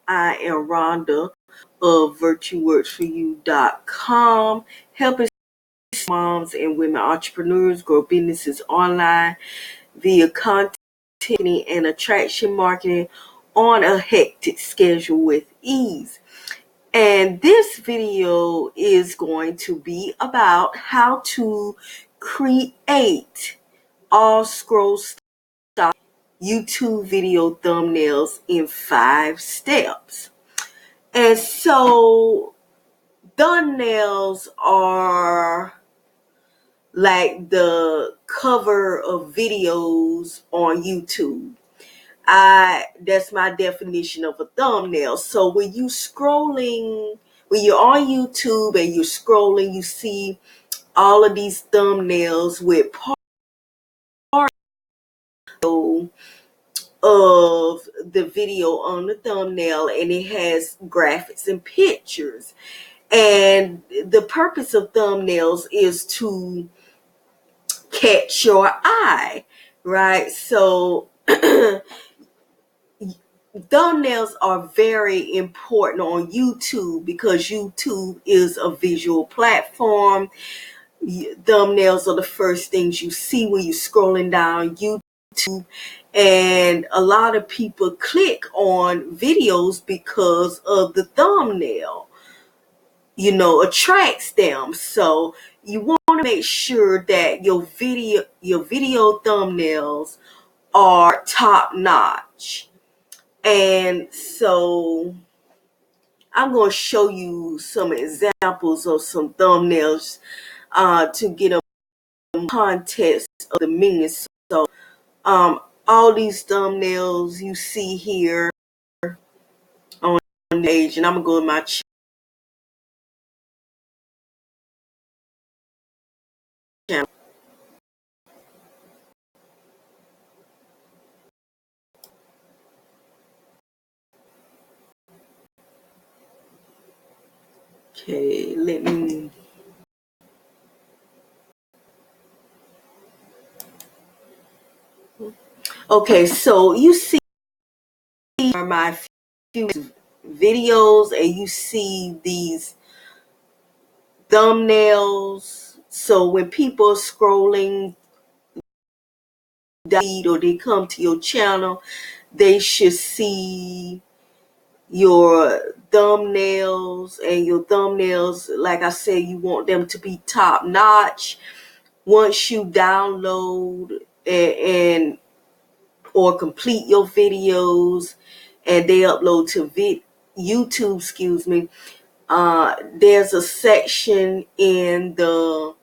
I am Rhonda of virtueworksforyou.com, helping moms and women entrepreneurs grow businesses online via content and attraction marketing on a hectic schedule with ease. And this video is going to be about how to create all scroll style YouTube video thumbnails in 5 steps. And so thumbnails are like the cover of videos on YouTube. That's my definition of a thumbnail. So when you're on YouTube and you're scrolling, you see all of these thumbnails with part of the video on the thumbnail, and it has graphics and pictures. And the purpose of thumbnails is to catch your eye, right? So thumbnails are very important on YouTube because YouTube is a visual platform. Thumbnails are the first things you see when you're scrolling down YouTube, and a lot of people click on videos because of the thumbnail, attracts them. So you want to make sure that your video thumbnails are top notch. And so I'm going to show you some examples of some thumbnails to get a context of the meaning. So all these thumbnails you see here on the page, and I'm going to go to my channel. Okay, Okay, so you see my few videos, and you see these thumbnails. So when people are scrolling down or they come to your channel, they should see your thumbnails, and your thumbnails, like I said, you want them to be top notch. Once you download and or complete your videos and they upload to YouTube, there's a section in the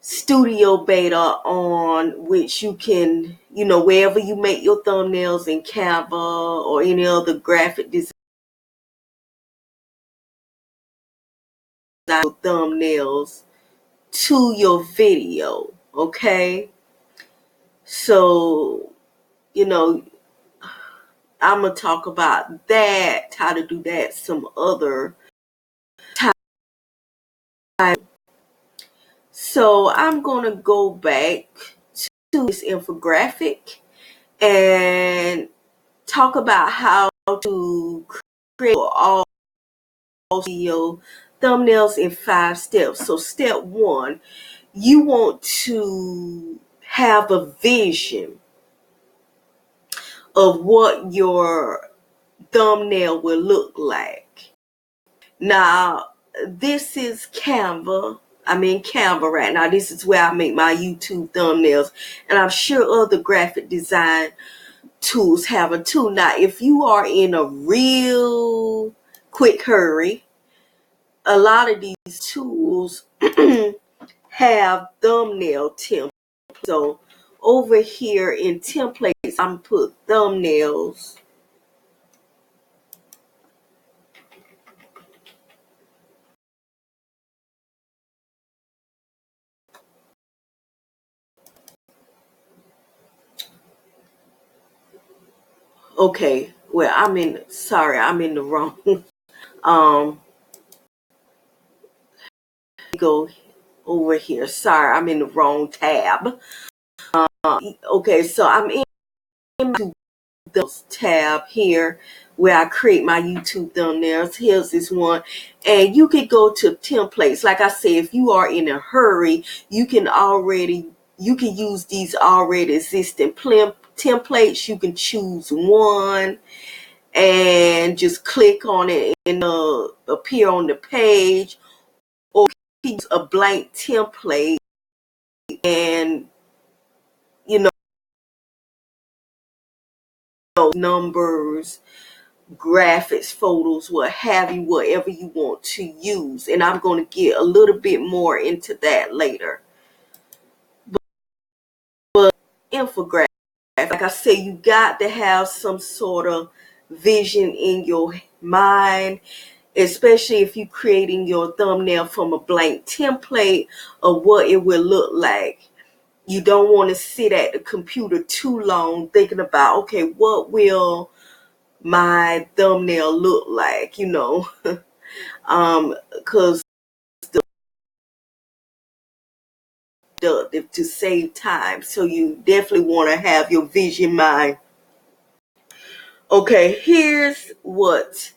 studio beta on which you can, wherever you make your thumbnails in Canva or any other graphic design thumbnails to your video. Okay, so I'm gonna talk about that, how to do that some other time. So I'm gonna go back to this infographic and talk about how to create all video thumbnails in 5 steps. So step 1, you want to have a vision of what your thumbnail will look like. Now, this is Canva. I'm in Canva right now. This is where I make my YouTube thumbnails, and I'm sure other graphic design tools have a tool. Now, if you are in a real quick hurry, a lot of these tools have thumbnail templates. So over here in templates, I'm put thumbnails. Okay, well, I'm in the wrong. Go over here. Sorry, I'm in the wrong tab. Okay, so I'm in the tab here where I create my YouTube thumbnails. Here's this one, and you can go to templates. Like I said, if you are in a hurry, you can use these already existing templates. You can choose one and just click on it and appear on the page, or use a blank template and numbers, graphics, photos, what have you, whatever you want to use. And I'm going to get a little bit more into that later. But infographics, like I say, you got to have some sort of vision in your mind, especially if you're creating your thumbnail from a blank template of what it will look like. You don't want to sit at the computer too long thinking about, okay, what will my thumbnail look like, because to save time. So you definitely want to have your vision mind. Okay, here's what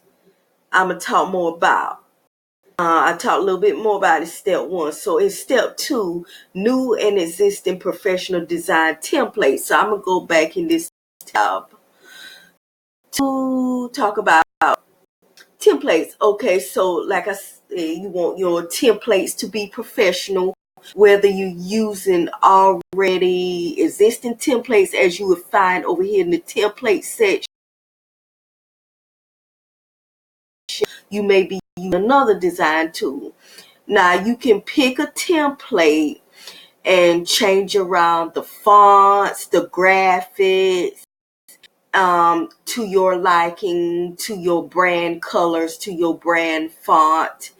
I'm going to talk more about. I talked a little bit more about it step 1. So in step 2, new and existing professional design templates. So I'm going to go back in this tab to talk about templates. Okay, so like I said, you want your templates to be professional, whether you're using already existing templates, as you would find over here in the template section. You may be using another design tool. Now you can pick a template and change around the fonts, the graphics, to your liking, to your brand colors, to your brand font.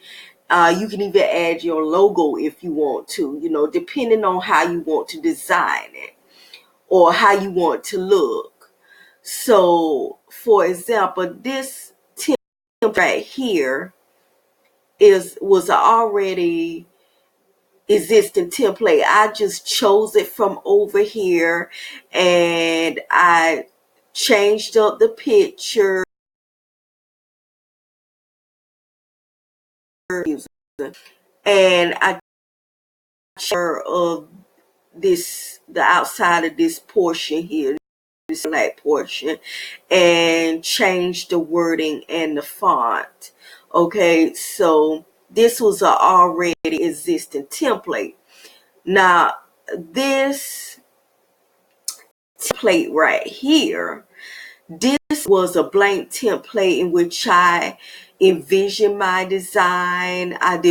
You can even add your logo if you want to, depending on how you want to design it or how you want to look. So, for example, this template right here was already existing template. I just chose it from over here and I changed up the picture and I of the outside of this portion here, this black portion, and change the wording and the font. Okay, so this was an already existing template. Now this template right here, this was a blank template in which I envisioned my design. I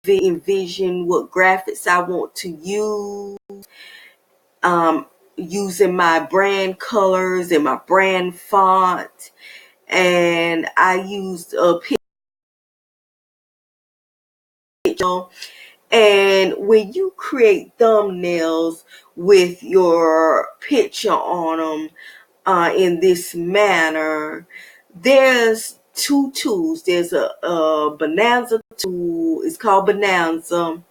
envision what graphics I want to use, using my brand colors and my brand font, and I used a picture. And when you create thumbnails with your picture on them in this manner, there's 2 tools. There's a Bonanza tool. It's called Bonanza.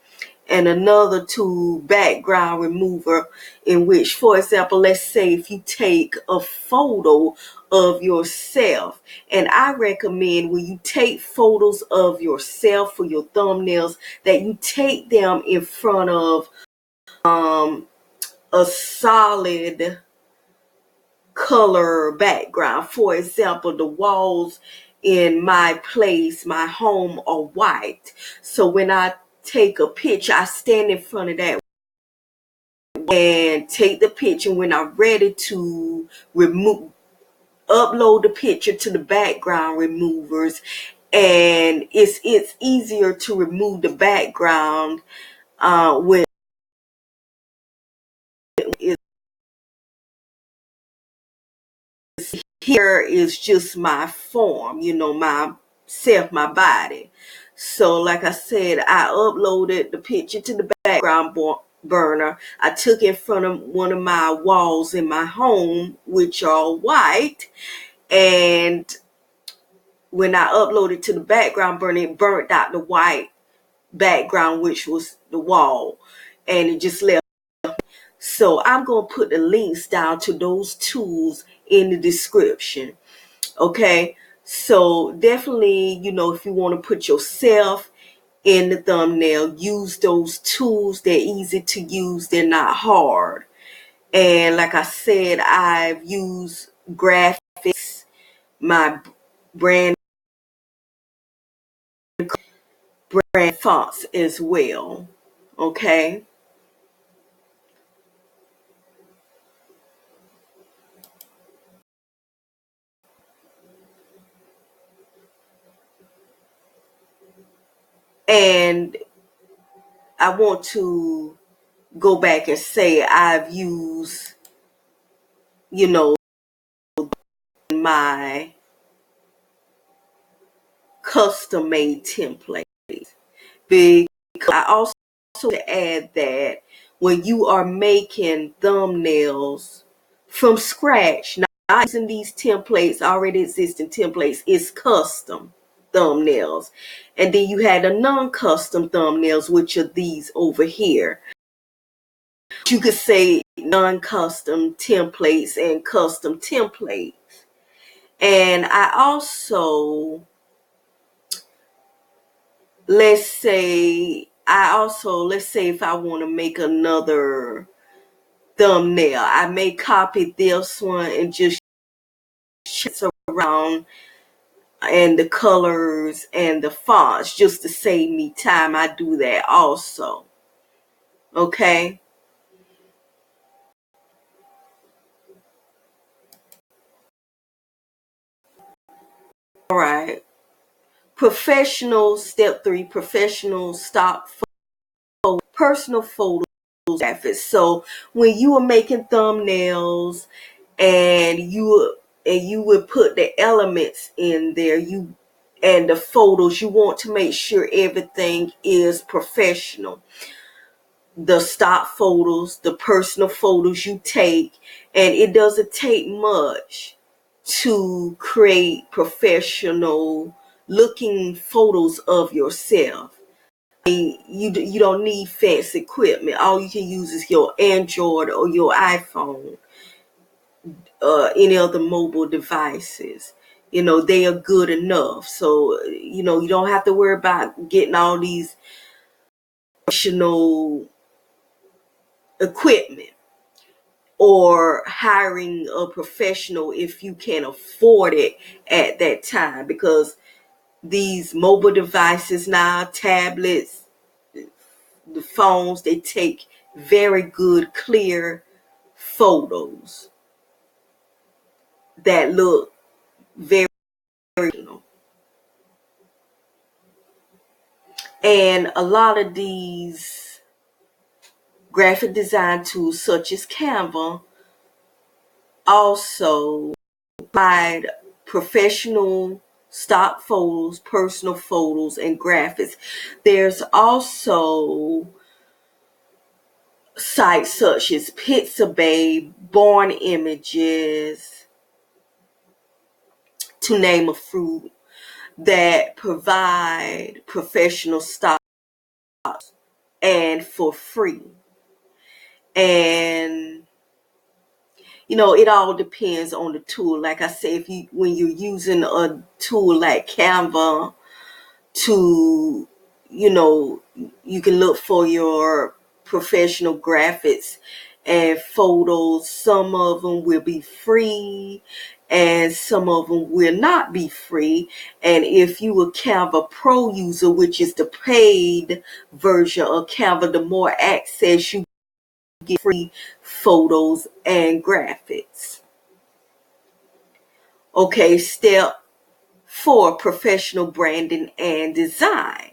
And another tool, background remover, in which, for example, let's say if you take a photo of yourself, and I recommend when you take photos of yourself for your thumbnails that you take them in front of a solid color background. For example, the walls in my place, my home, are white. So when I take a picture, I stand in front of that and take the picture. When I'm ready to upload the picture to the background removers, and it's easier to remove the background when here is just my form, myself, my body. So like I said, I uploaded the picture to the background burner. I took it in front of one of my walls in my home, which are white, and when I uploaded to the background burner, it burnt out the white background, which was the wall, and it just left. So I'm going to put the links down to those tools in the description. Okay, so definitely, if you want to put yourself in the thumbnail, use those tools. They're easy to use, they're not hard. And like I said, I've used graphics, my brand fonts as well. Okay. And I want to go back and say I've used, my custom made templates. Because I also add that when you are making thumbnails from scratch, not using these templates, already existing templates, it's custom thumbnails. And then you had a non-custom thumbnails, which are these over here. You could say non-custom templates and custom templates. And I also, let's say if I want to make another thumbnail, I may copy this one and just change around and the colors and the fonts just to save me time. I do that also. Okay. All right. Step 3, professional stock photo, personal photos, graphics. So when you are making thumbnails and you would put the elements in there, and the photos, you want to make sure everything is professional. The stock photos, the personal photos you take, and it doesn't take much to create professional looking photos of yourself. You don't need fancy equipment. All you can use is your Android or your iPhone, any other mobile devices. They are good enough. So, you don't have to worry about getting all these professional equipment or hiring a professional if you can't afford it at that time, because these mobile devices now, tablets, the phones, they take very good, clear photos that look very original. And a lot of these graphic design tools, such as Canva, also provide professional stock photos, personal photos, and graphics. There's also sites such as Pixabay, Born Images, to name a few, that provide professional stock and for free. And it all depends on the tool. Like I say, when you're using a tool like Canva to, you can look for your professional graphics and photos. Some of them will be free and some of them will not be free. And if you a Canva Pro user, which is the paid version of Canva, the more access you get, free photos and graphics. Okay, step 4, professional branding and design.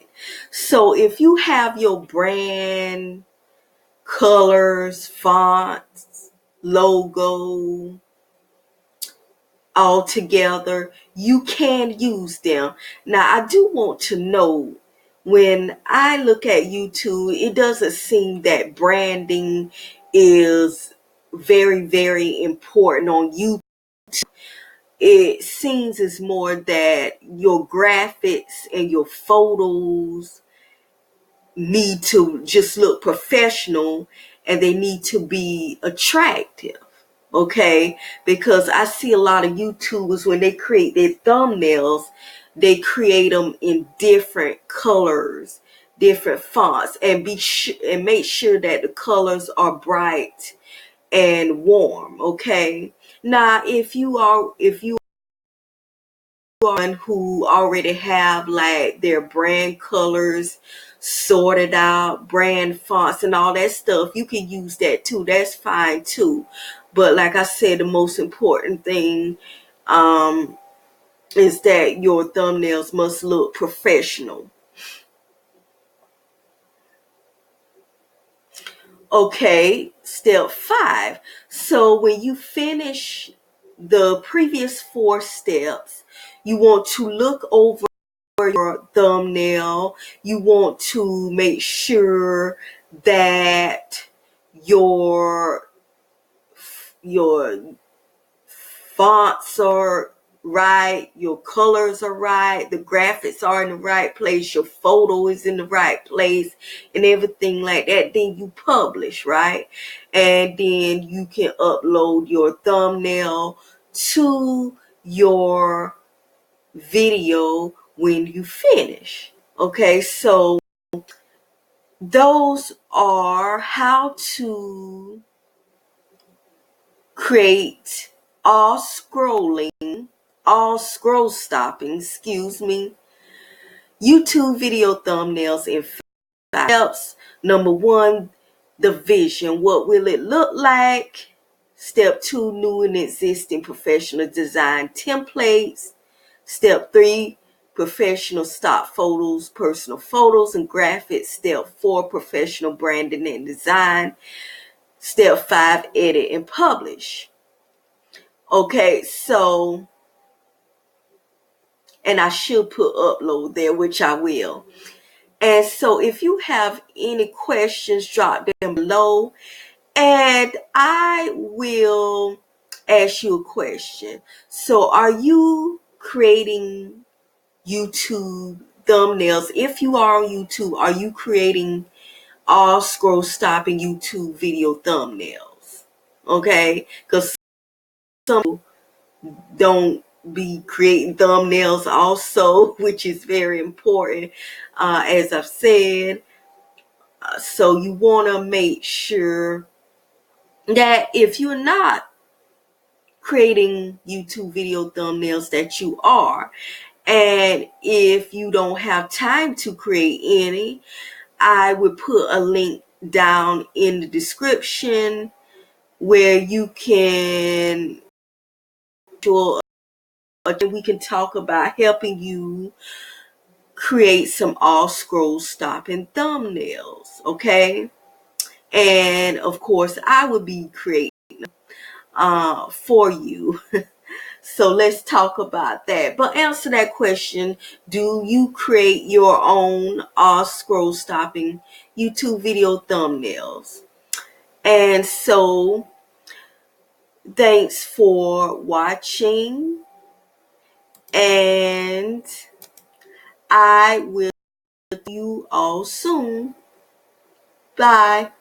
So if you have your brand, colors, fonts, logo all together, you can use them. Now, I do want to know, when I look at YouTube, it doesn't seem that branding is very, very important on YouTube. It seems as more that your graphics and your photos need to just look professional and they need to be attractive. okay? Because I see a lot of YouTubers, when they create their thumbnails, they create them in different colors, different fonts, and make sure that the colors are bright and warm, okay? Now, if you are one who already have like their brand colors sorted out, brand fonts and all that stuff, you can use that too. That's fine too. But like I said, the most important thing is that your thumbnails must look professional. Okay, step 5. So when you finish the previous 4 steps, you want to look over your thumbnail. You want to make sure that your fonts are right, your colors are right, the graphics are in the right place, your photo is in the right place, and everything like that. Then you publish, right? And then you can upload your thumbnail to your video when you finish. Okay, so those are how to create all scroll stopping, YouTube video thumbnails in 5 steps. Number 1, the vision. What will it look like? Step 2, new and existing professional design templates. Step 3, professional stock photos, personal photos and graphics. Step 4, professional branding and design. Step 5, edit and publish. Okay, so, and I should put upload there, which I will. And so if you have any questions, drop them below and I will ask you a question. So are you creating YouTube thumbnails? If you are on YouTube, are you creating all scroll stopping YouTube video thumbnails? Okay, because some people don't be creating thumbnails also, which is very important, as I've said. So you want to make sure that if you're not creating YouTube video thumbnails, that you are. And if you don't have time to create any, I would put a link down in the description where you can, we can talk about helping you create some all scroll stopping thumbnails, okay? And of course, I would be creating for you. So let's talk about that. But answer that question. Do you create your own scroll stopping YouTube video thumbnails? And so thanks for watching, and I will see you all soon. Bye.